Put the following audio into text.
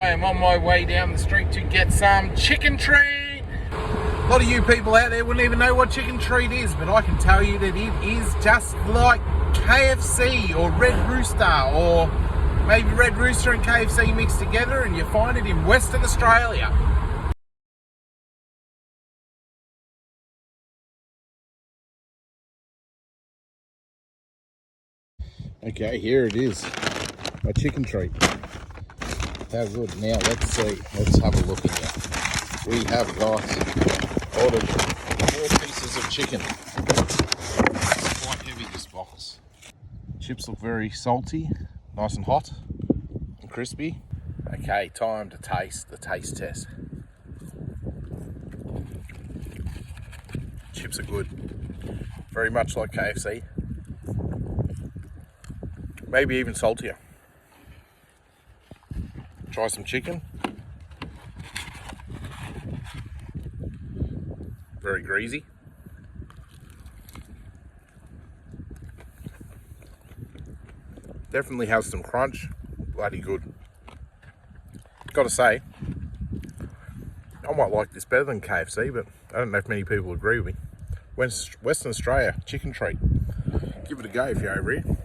I am on my way down the street to get some chicken treat. A lot of you people out there wouldn't even know what chicken treat is, but I can tell you that it is just like KFC or Red Rooster, or maybe Red Rooster and KFC mixed together, and you find it in Western Australia. Okay, here it is, my chicken treat. How good. Now let's see, let's have a look at it. We have got ordered 4 pieces of chicken. It's quite heavy, this box. Chips look very salty, nice and hot and crispy. Okay, time to taste the taste test. Chips are good, very much like KFC. Maybe even saltier. Try some chicken. Very greasy. Definitely has some crunch. Bloody good. Gotta say, I might like this better than KFC, but I don't know if many people agree with me. Western Australia chicken treat. Give it a go if you're over here.